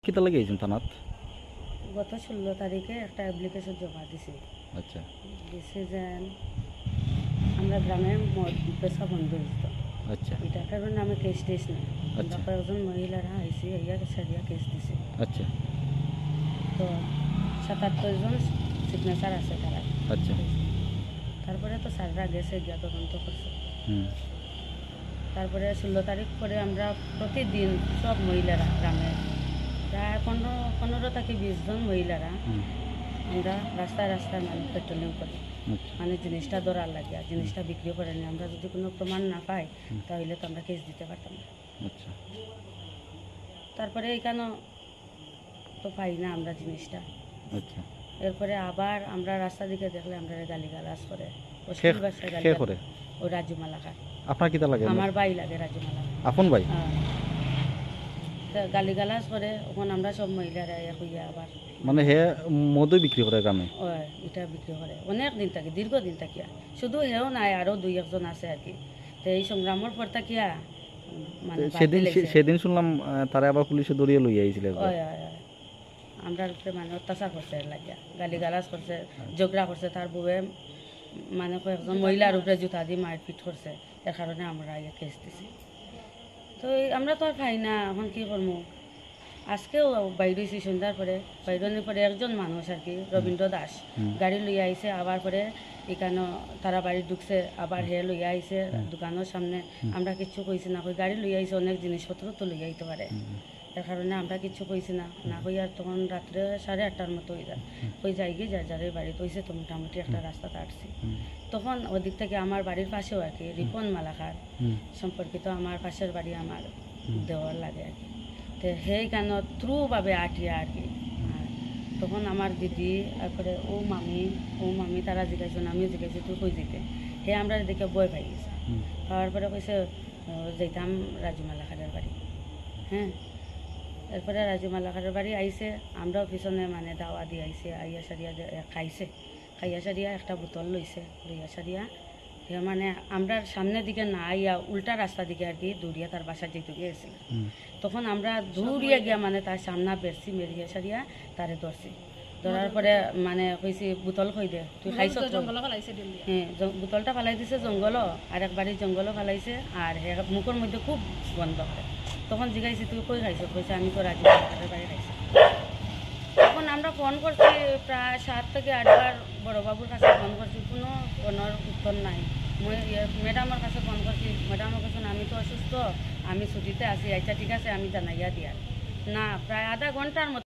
কিতা লাগে আইছেন থানাত? গত 16 তারিখে একটা অ্যাপ্লিকেশন জমা দিছি। আচ্ছা দিছে যে আমরা গ্রামে মদ বেচা বন্ধ হয়েছিল। আচ্ছা এটার কারণে আমি কেস টেস না। আমরা আচ্ছা কয়েকজন মহিলারা আইসি সারিয়া কেস দিছে। আচ্ছা তো 77 জন সিগনেচার আছে তারা। আচ্ছা তারপরে তো স্যাররা গেছে গিয়া তদন্ত করছে। হুম তারপরে 16 তারিখ করে আমরা প্রতিদিন সব মহিলারা গ্রামে প্রায় 15 থেকে 20 জন মহিলারা হুম আমরা রাস্তায় রাস্তায় মানে পেট্রোলিং করি, আচ্ছা মানে জিনিসটা ধরার লাগে। আর জিনিসটা বিক্রি করে নিই আমরা, যদি কোনো প্রমাণ না পাই তাহলে তো আমরা কেস দিতে পারতাম না। আচ্ছা তারপরে এইখানে তো পাই না আমরা জিনিসটা। আচ্ছা এরপরে আবার আমরা রাস্তা দিকে দেখলে আমরা গালিগালাজ করে কে করে? ও রাজু মালাকার। আপনার কিতা লাগে? আমার ভাই লাগে রাজু মালাকার। আপন ভাই? গালিগালাজ করে ওখান আমরা সব মহিলারা হইয়া আবার মানে হে মদই বিক্রি করে গ্রামে? ওই এটা বিক্রি করে অনেক দিন থাকি, দীর্ঘদিন থাকিয়া। শুধু হেও নাই, আরও 2-1 আছে আর কি। তো এই সংগ্রামের পর থাকিয়া মানে সেদিন শুনলাম তারা আবার পুলিশে দড়িয়ে লইয়া আইছিল। আমরা উপরে মানে অত্যাচার করছে লাগিয়া, গালিগালাজ করছে, ঝগড়া করছে। তার বউয়ে মানে কয়েকজন মহিলার উপরে জুতা দিয়ে মারপিট করছে। এর কারণে আমরা কেস দিছি। তো আমরা তো আর খাই না, এখন কী করবো। আজকেও বাইরে হয়েছি সন্ধ্যার পরে, বাইরের পরে একজন মানুষ আর কি রবীন্দ্র দাস গাড়ি লইয়া আইছে। আবার পরে এখানে তারা বাড়ি ঢুকছে, আবার হে লইয়া আইছে দোকানের সামনে। আমরা কিচ্ছু কইছি না, কই গাড়ি লইয়া আইছে, অনেক জিনিসপত্র তো লইয়া আইতে পারে। এর কারণে আমরা কিচ্ছু কইছি না, না কই। আর তখন রাত্রে 8:30টার মতো হয়ে যায়। কই যাই গিয়ে যার যারের বাড়ি তৈছে তো মোটামুটি একটা রাস্তা কাটছি। তখন ওদিক থেকে আমার বাড়ির পাশেও আর কি রিপন মালাকার সম্পর্কিত আমার পাশের বাড়ি আমার দেওয়ার লাগে আর কি। তো সেইখানে থ্রুভাবে আটিয়া আর কি। তখন আমার দিদি, তারপরে ও মামি তারা জিজ্ঞাসা, আমিও জিজ্ঞাসা তুই কই যেতে। হে আমরা দেখে বই পাই গেছে। পাওয়ার পরে কইছে যেতাম রাজু মালাকারের বাড়ি। হ্যাঁ, এরপরে রাজু মালাকারের বাড়ি আইসে, আমরাও পিছনে মানে দাওয়া দিয়ে আইসে। আইয়া সারিয়া খাইছে, খাইয়া সারিয়া একটা বোতল লইছে, লইয়া সারিয়া মানে আমরা সামনের দিকে না আইয়া উল্টা রাস্তা দিকে আর কি দৌড়িয়া তার বাসা যেতে গিয়েছিল। তখন আমরা দৌড়িয়া গিয়া মানে তার সামনা বেরছি, মেরিয়া সারিয়া তারে ধরছি। ধরার পরে মানে কইছি বোতল খই দে, তুই খাইছ? হ্যাঁ, বোতলটা ফালাই দিছে জঙ্গলও, আর একবারই জঙ্গলও ফালাইছে। আর মুখের মধ্যে খুব গন্ধ করে। তখন জিজ্ঞাসি তুই কই খাইছ? কইছে আমি তো রাজু মালাকারের বাড়ি খাইছি। তখন আমরা ফোন করছি প্রায় 7 থেকে 8 বার, বড়বাবুর কাছে ফোন করছি, কোনো ফোনের উত্তর নাই। ম্যাডামের কাছে ফোন করছি, ম্যাডামের কাছে আমি তো অসুস্থ, আমি ছুটিতে আছি। আচ্ছা ঠিক আছে, আমি জানাইয়া দিয়া না। প্রায় আধা ঘন্টার মতো